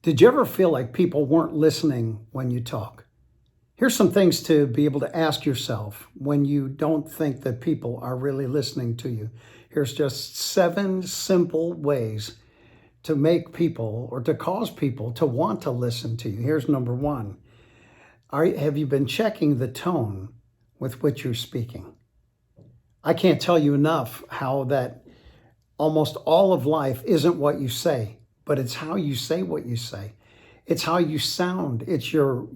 Did you ever feel like people weren't listening when you talk? Here's some things to be able to ask yourself when you don't think that people are really listening to you. Here's just 7 simple ways to make people or to cause people to want to listen to you. Here's number 1. Have you been checking the tone with which you're speaking? I can't tell you enough how that almost all of life isn't what you say, but it's how you say what you say. It's how you sound. It's your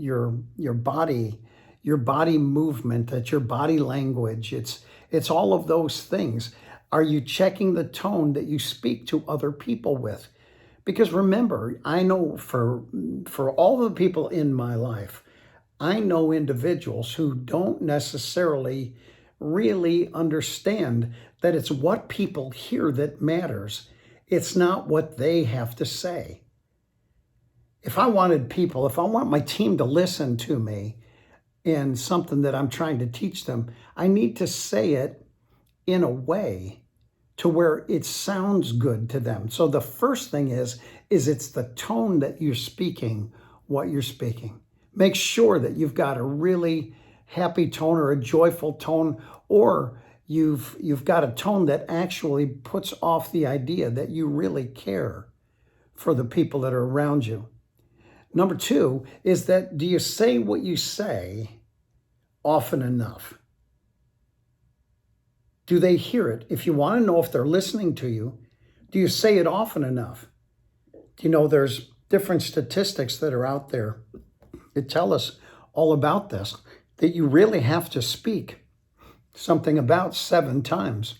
body, your body movement. It's your body language. It's all of those things. Are you checking the tone that you speak to other people with? Because remember, I know for all the people in my life, I know individuals who don't necessarily really understand that it's what people hear that matters. It's not what they have to say. If I want my team to listen to me in something that I'm trying to teach them, I need to say it in a way to where it sounds good to them. So the first thing is it's the tone that you're speaking, what you're speaking. Make sure that you've got a really happy tone or a joyful tone, or you've got a tone that actually puts off the idea that you really care for the people that are around you. Number 2 is that do you say what you say often enough? Do they hear it? If you want to know if they're listening to you, do you say it often enough? Do you know there's different statistics that are out there that tell us all about this, that you really have to speak something about 7 times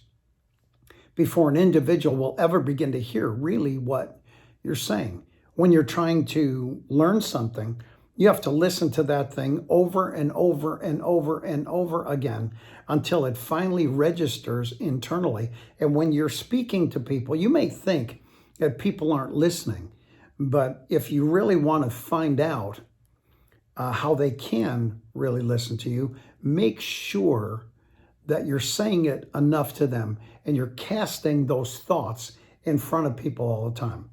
before an individual will ever begin to hear really what you're saying. When you're trying to learn something, you have to listen to that thing over and over and over and over again until it finally registers internally. And when you're speaking to people, you may think that people aren't listening, but if you really want to find out how they can really listen to you, make sure that you're saying it enough to them and you're casting those thoughts in front of people all the time.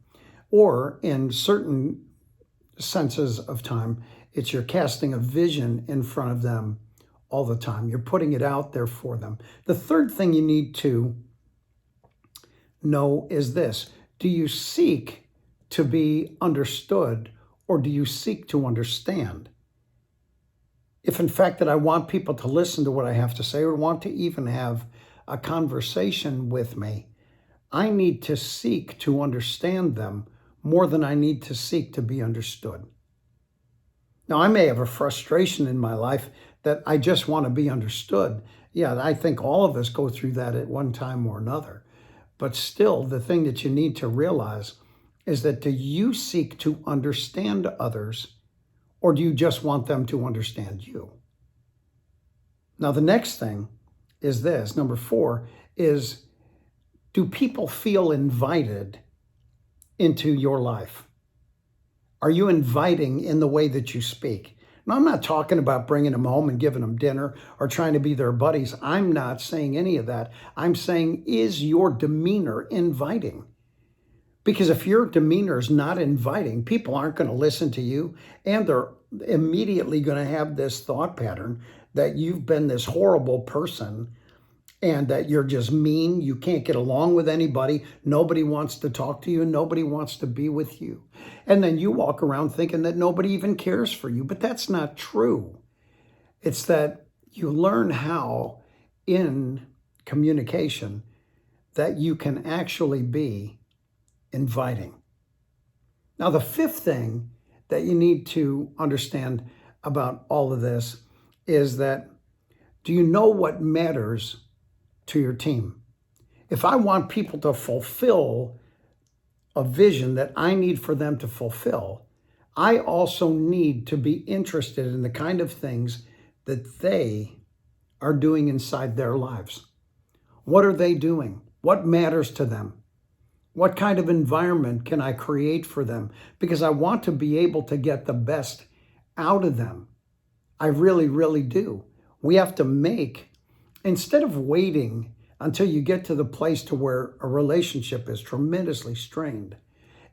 Or in certain senses of time, it's you're casting a vision in front of them all the time. You're putting it out there for them. The third thing you need to know is this: do you seek to be understood or do you seek to understand? If in fact that I want people to listen to what I have to say or want to even have a conversation with me, I need to seek to understand them more than I need to seek to be understood. Now, I may have a frustration in my life that I just want to be understood. Yeah, I think all of us go through that at one time or another. But still, the thing that you need to realize is that do you seek to understand others or do you just want them to understand you? Now, the next thing is this. Number 4 is, do people feel invited into your life? Are you inviting in the way that you speak? Now, I'm not talking about bringing them home and giving them dinner or trying to be their buddies. I'm not saying any of that. I'm saying, is your demeanor inviting? Because if your demeanor is not inviting, people aren't going to listen to you, and they're immediately going to have this thought pattern that you've been this horrible person and that you're just mean, you can't get along with anybody, nobody wants to talk to you, and nobody wants to be with you. And then you walk around thinking that nobody even cares for you, but that's not true. It's that you learn how in communication that you can actually be inviting. Now, the 5th thing that you need to understand about all of this is that, do you know what matters to your team? If I want people to fulfill a vision that I need for them to fulfill, I also need to be interested in the kind of things that they are doing inside their lives. What are they doing? What matters to them? What kind of environment can I create for them? Because I want to be able to get the best out of them. I really, really do. We have to make, instead of waiting until you get to the place to where a relationship is tremendously strained,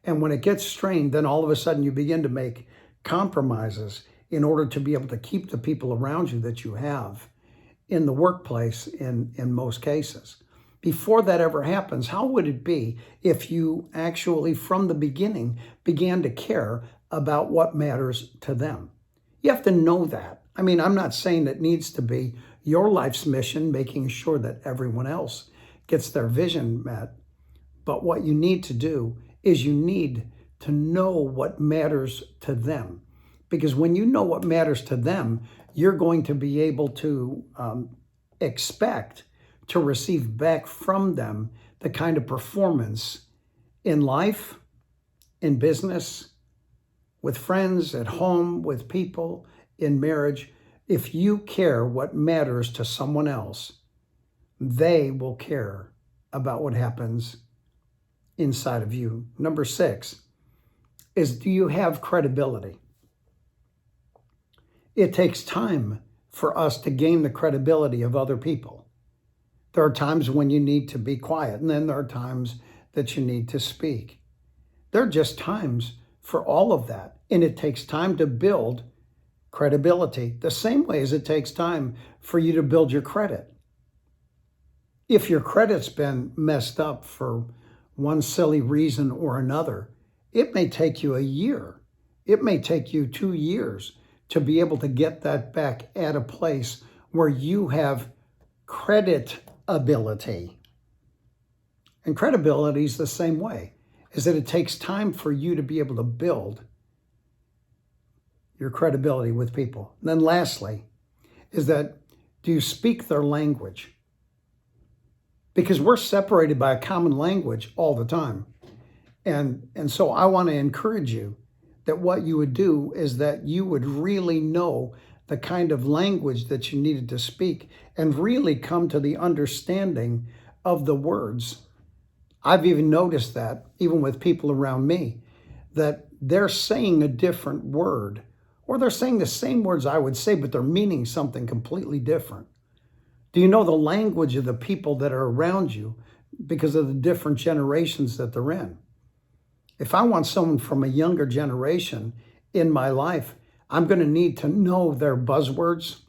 And when it gets strained, then all of a sudden you begin to make compromises in order to be able to keep the people around you that you have in the workplace in most cases. Before that ever happens, how would it be if you actually, from the beginning, began to care about what matters to them? You have to know that. I mean, I'm not saying it needs to be your life's mission, making sure that everyone else gets their vision met. But what you need to do is you need to know what matters to them. Because when you know what matters to them, you're going to be able to expect to receive back from them the kind of performance in life, in business, with friends, at home, with people, in marriage. If you care what matters to someone else, they will care about what happens inside of you. Number 6 is, do you have credibility? It takes time for us to gain the credibility of other people. There are times when you need to be quiet, and then there are times that you need to speak. There are just times for all of that, and it takes time to build credibility, the same way as it takes time for you to build your credit. If your credit's been messed up for one silly reason or another, it may take you a year. It may take you 2 years to be able to get that back at a place where you have creditability. And credibility is the same way, is that it takes time for you to be able to build your credibility with people. And then lastly, is that, do you speak their language? Because we're separated by a common language all the time. And so I want to encourage you that what you would do is that you would really know the kind of language that you needed to speak and really come to the understanding of the words. I've even noticed that, even with people around me, that they're saying a different word, or they're saying the same words I would say, but they're meaning something completely different. Do you know the language of the people that are around you because of the different generations that they're in? If I want someone from a younger generation in my life, I'm going to need to know their buzzwords.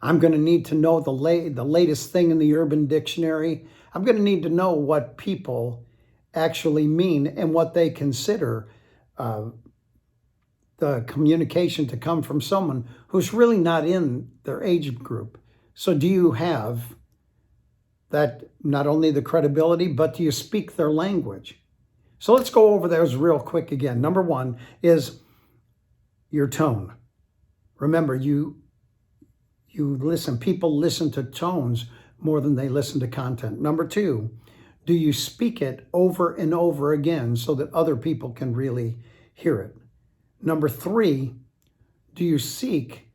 I'm going to need to know the latest thing in the Urban Dictionary. I'm going to need to know what people actually mean and what they consider the communication to come from someone who's really not in their age group. So do you have that, not only the credibility, but do you speak their language? So let's go over those real quick again. Number 1 is your tone. Remember, you listen. People listen to tones more than they listen to content. Number 2, do you speak it over and over again so that other people can really hear it? Number 3, do you seek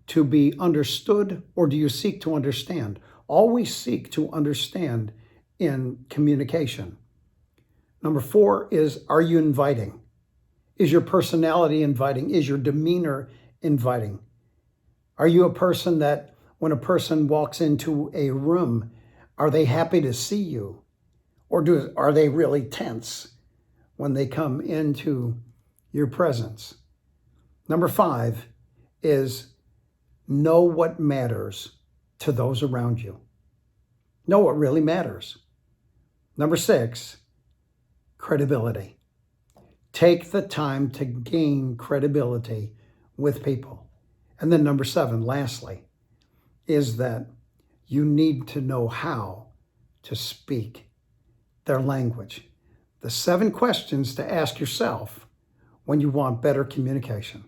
to be understood, or do you seek to understand? Always seek to understand in communication. Number 4 is, are you inviting? Is your personality inviting? Is your demeanor inviting? Are you a person that when a person walks into a room, are they happy to see you? Or are they really tense when they come into your presence? Number 5 is, know what matters to those around you. Know what really matters. Number 6, credibility. Take the time to gain credibility with people. And then number 7, lastly, is that you need to know how to speak their language. The 7 questions to ask yourself when you want better communication.